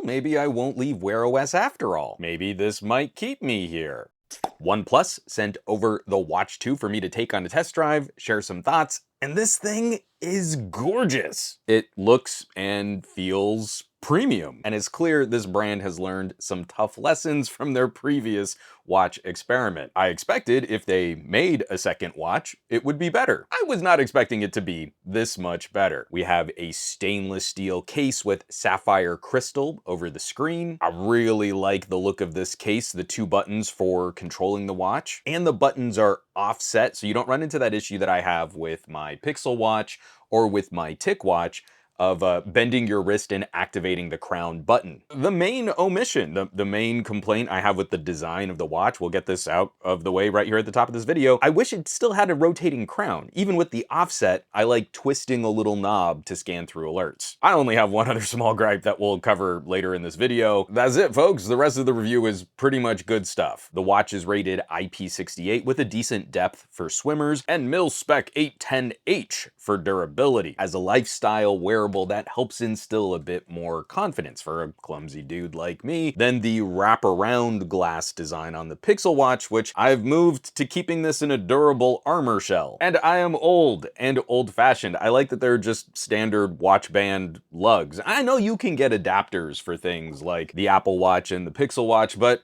maybe I won't leave Wear OS after all. Maybe this might keep me here. OnePlus sent over the Watch 2 for me to take on a test drive, share some thoughts, and this thing is gorgeous. It looks and feels premium, and it's clear this brand has learned some tough lessons from their previous watch experiment. I expected if they made a second watch, it would be better. I was not expecting it to be this much better. We have a stainless steel case with sapphire crystal over the screen. I really like the look of this case, the two buttons for controlling the watch, and the buttons are offset, so you don't run into that issue that I have with my Pixel watch or with my TicWatch of bending your wrist and activating the crown button. The main omission, the main complaint I have with the design of the watch, we'll get this out of the way right here at the top of this video, I wish it still had a rotating crown. Even with the offset, I like twisting a little knob to scan through alerts. I only have one other small gripe that we'll cover later in this video. That's it, folks. The rest of the review is pretty much good stuff. The watch is rated IP68 with a decent depth for swimmers and mil-spec 810H for durability. As a lifestyle wearable, that helps instill a bit more confidence for a clumsy dude like me than the wraparound glass design on the Pixel watch, which I've moved to keeping this in a durable armor shell. And I am old and old-fashioned. I like that they're just standard watch band lugs. I know you can get adapters for things like the Apple Watch and the Pixel watch, but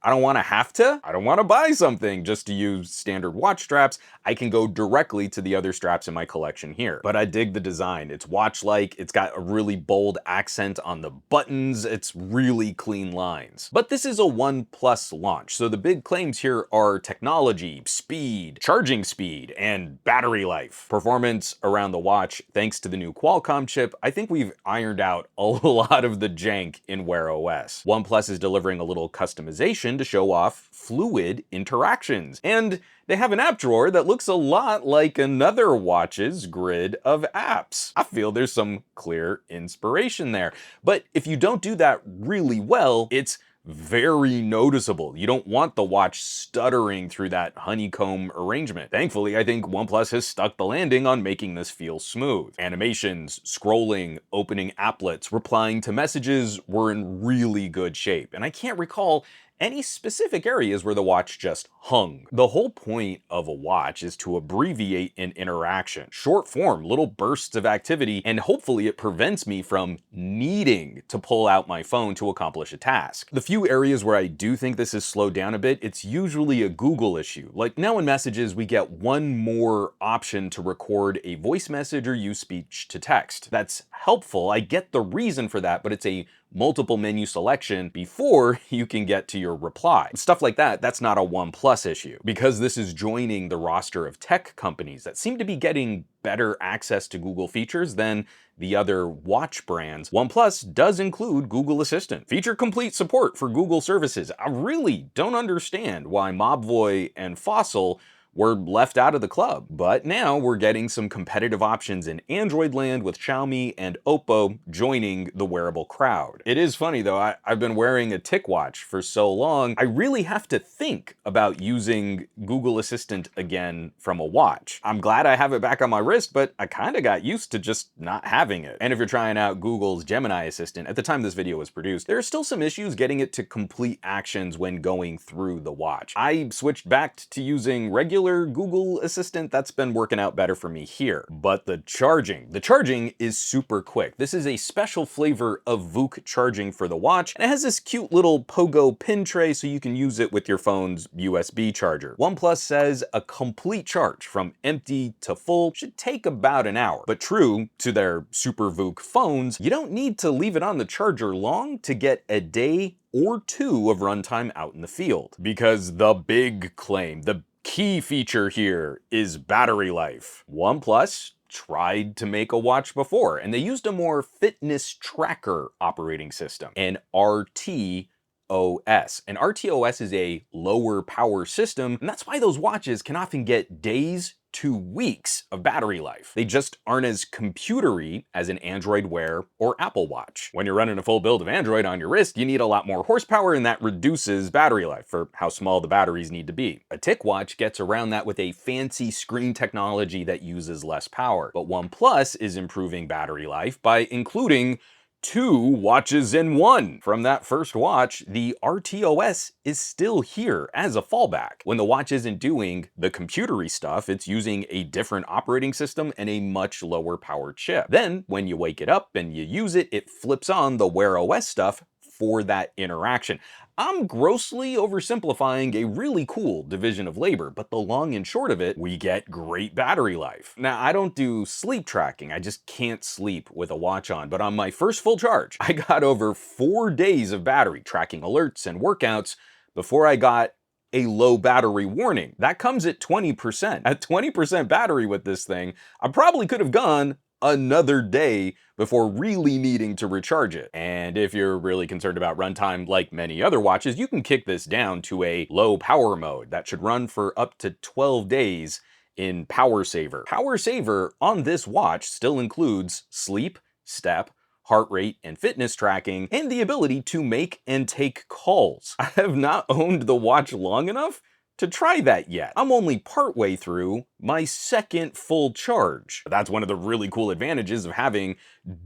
I don't want to have to. I don't want to buy something just to use standard watch straps. I can go directly to the other straps in my collection here. But I dig the design. It's watch-like, it's got a really bold accent on the buttons, it's really clean lines. But this is a OnePlus launch, so the big claims here are technology, speed, charging speed, and battery life. Performance around the watch, thanks to the new Qualcomm chip, I think we've ironed out a lot of the jank in Wear OS. OnePlus is delivering a little customization to show off fluid interactions. And they have an app drawer that looks a lot like another watch's grid of apps. I feel there's some clear inspiration there. But if you don't do that really well, it's very noticeable. You don't want the watch stuttering through that honeycomb arrangement. Thankfully, I think OnePlus has stuck the landing on making this feel smooth. Animations, scrolling, opening applets, replying to messages were in really good shape. And I can't recall any specific areas where the watch just hung. The whole point of a watch is to abbreviate an interaction. Short form, little bursts of activity, and hopefully it prevents me from needing to pull out my phone to accomplish a task. The few areas where I do think this has slowed down a bit, it's usually a Google issue. Like now in messages, we get one more option to record a voice message or use speech to text. That's helpful. I get the reason for that, but it's a multiple menu selection before you can get to your reply. Stuff like that, that's not a OnePlus issue. Because this is joining the roster of tech companies that seem to be getting better access to Google features than the other watch brands, OnePlus does include Google Assistant. Feature complete support for Google services. I really don't understand why Mobvoi and Fossil were left out of the club. But now we're getting some competitive options in Android land with Xiaomi and Oppo joining the wearable crowd. It is funny though, I've been wearing a TicWatch for so long, I really have to think about using Google Assistant again from a watch. I'm glad I have it back on my wrist, but I kinda got used to just not having it. And if you're trying out Google's Gemini Assistant, at the time this video was produced, there are still some issues getting it to complete actions when going through the watch. I switched back to using regular Google Assistant. That's been working out better for me here. But the charging is super quick. This is a special flavor of VOOC charging for the watch, and it has this cute little pogo pin tray so you can use it with your phone's USB charger. OnePlus says a complete charge from empty to full should take about an hour. But true to their super VOOC phones, you don't need to leave it on the charger long to get a day or two of runtime out in the field. Because the big claim, the key feature here is battery life. OnePlus tried to make a watch before, and they used a more fitness tracker operating system, an RTOS. An RTOS is a lower power system, and that's why those watches can often get days to weeks of battery life. They just aren't as computery as an Android Wear or Apple Watch. When you're running a full build of Android on your wrist, you need a lot more horsepower, and that reduces battery life for how small the batteries need to be. A TicWatch gets around that with a fancy screen technology that uses less power, but OnePlus is improving battery life by including 2 watches in one. From that first watch, the RTOS is still here as a fallback. When the watch isn't doing the computery stuff, it's using a different operating system and a much lower power chip. Then, when you wake it up and you use it, it flips on the Wear OS stuff for that interaction. I'm grossly oversimplifying a really cool division of labor, but the long and short of it, we get great battery life. Now, I don't do sleep tracking. I just can't sleep with a watch on, but on my first full charge, I got over 4 days of battery tracking alerts and workouts before I got a low battery warning. That comes at 20%. At 20% battery with this thing, I probably could have gone another day before really needing to recharge it. And if you're really concerned about runtime like many other watches, you can kick this down to a low power mode that should run for up to 12 days in Power Saver. Power Saver on this watch still includes sleep, step, heart rate, and fitness tracking, and the ability to make and take calls. I have not owned the watch long enough to try that yet. I'm only partway through my second full charge. That's one of the really cool advantages of having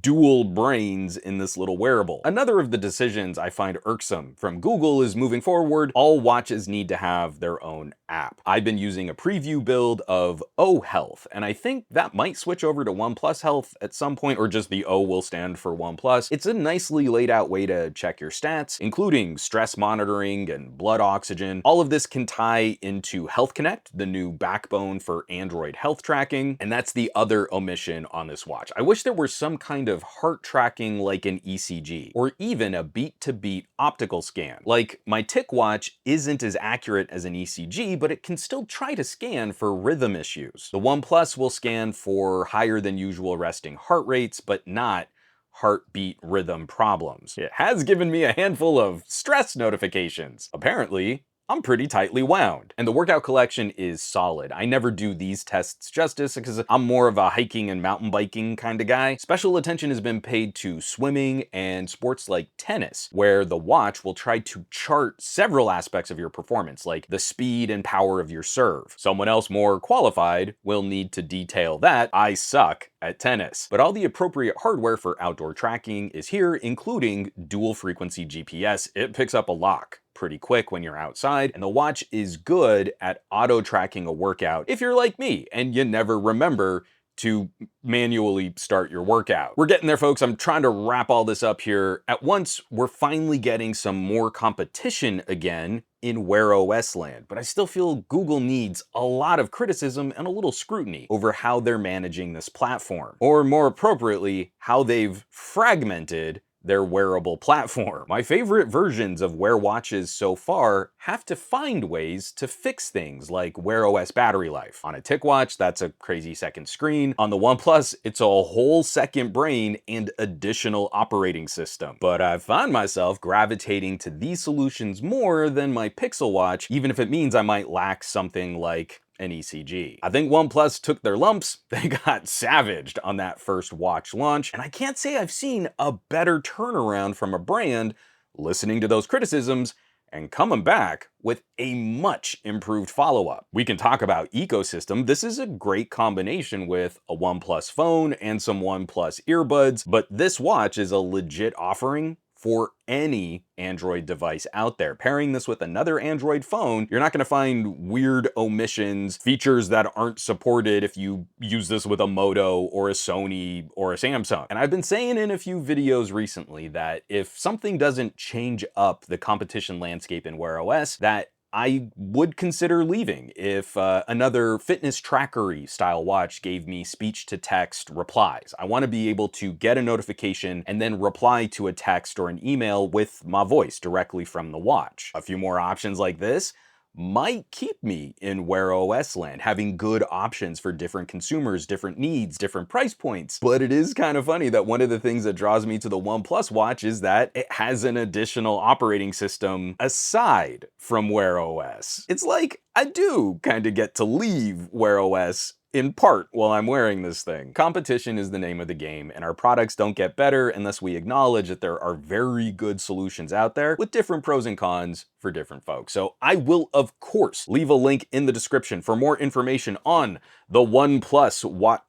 dual brains in this little wearable. Another of the decisions I find irksome from Google is moving forward, all watches need to have their own app. I've been using a preview build of O Health, and I think that might switch over to OnePlus Health at some point, or just the O will stand for OnePlus. It's a nicely laid out way to check your stats, including stress monitoring and blood oxygen. All of this can tie into Health Connect, the new backbone for Android health tracking, and that's the other omission on this watch. I wish there were some kind of heart tracking like an ECG, or even a beat-to-beat optical scan. Like, my Tick watch isn't as accurate as an ECG, but it can still try to scan for rhythm issues. The OnePlus will scan for higher than usual resting heart rates, but not heartbeat rhythm problems. It has given me a handful of stress notifications. Apparently, I'm pretty tightly wound. And the workout collection is solid. I never do these tests justice because I'm more of a hiking and mountain biking kind of guy. Special attention has been paid to swimming and sports like tennis, where the watch will try to chart several aspects of your performance, like the speed and power of your serve. Someone else more qualified will need to detail that. I suck at tennis. But all the appropriate hardware for outdoor tracking is here, including dual frequency GPS. It picks up a lock pretty quick when you're outside, and the watch is good at auto tracking a workout if you're like me and you never remember to manually start your workout. We're getting there, folks. I'm trying to wrap all this up here. At once, we're finally getting some more competition again in Wear OS land, but I still feel Google needs a lot of criticism and a little scrutiny over how they're managing this platform, or more appropriately, how they've fragmented their wearable platform. My favorite versions of Wear watches so far have to find ways to fix things like Wear OS battery life. On a Tick watch, that's a crazy second screen. On the OnePlus, it's a whole second brain and additional operating system. But I've found myself gravitating to these solutions more than my Pixel watch, even if it means I might lack something like an ECG. I think OnePlus took their lumps. They got savaged on that first watch launch, and I can't say I've seen a better turnaround from a brand listening to those criticisms and coming back with a much improved follow-up. We can talk about ecosystem. This is a great combination with a OnePlus phone and some OnePlus earbuds, but this watch is a legit offering for any Android device out there. Pairing this with another Android phone, you're not gonna find weird omissions, features that aren't supported if you use this with a Moto or a Sony or a Samsung. And I've been saying in a few videos recently that if something doesn't change up the competition landscape in Wear OS, that I would consider leaving if another fitness trackery style watch gave me speech to text replies. I want to be able to get a notification and then reply to a text or an email with my voice directly from the watch. A few more options like this might keep me in Wear OS land, having good options for different consumers, different needs, different price points. But it is kind of funny that one of the things that draws me to the OnePlus watch is that it has an additional operating system aside from Wear OS. It's like I do kind of get to leave Wear OS in part while I'm wearing this thing. Competition is the name of the game, and our products don't get better unless we acknowledge that there are very good solutions out there with different pros and cons for different folks. So I will, of course, leave a link in the description for more information on the OnePlus watch.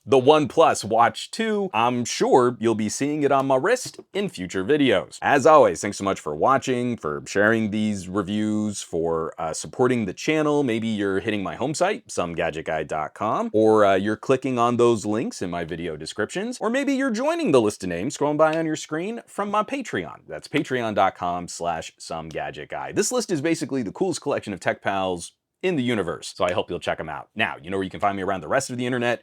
The OnePlus Watch 2, I'm sure you'll be seeing it on my wrist in future videos. As always, thanks so much for watching, for sharing these reviews, for supporting the channel. Maybe you're hitting my home site, SomeGadgetGuy.com, or you're clicking on those links in my video descriptions, or maybe you're joining the list of names scrolling by on your screen from my Patreon. That's patreon.com/SomeGadgetGuy. This list is basically the coolest collection of tech pals in the universe, so I hope you'll check them out. Now, you know where you can find me around the rest of the internet,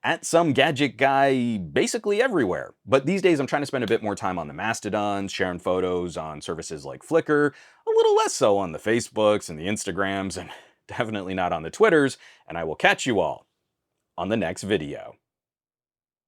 at Some Gadget Guy basically everywhere. But these days I'm trying to spend a bit more time on the Mastodons, sharing photos on services like Flickr, a little less so on the Facebooks and the Instagrams, and definitely not on the Twitters, and I will catch you all on the next video.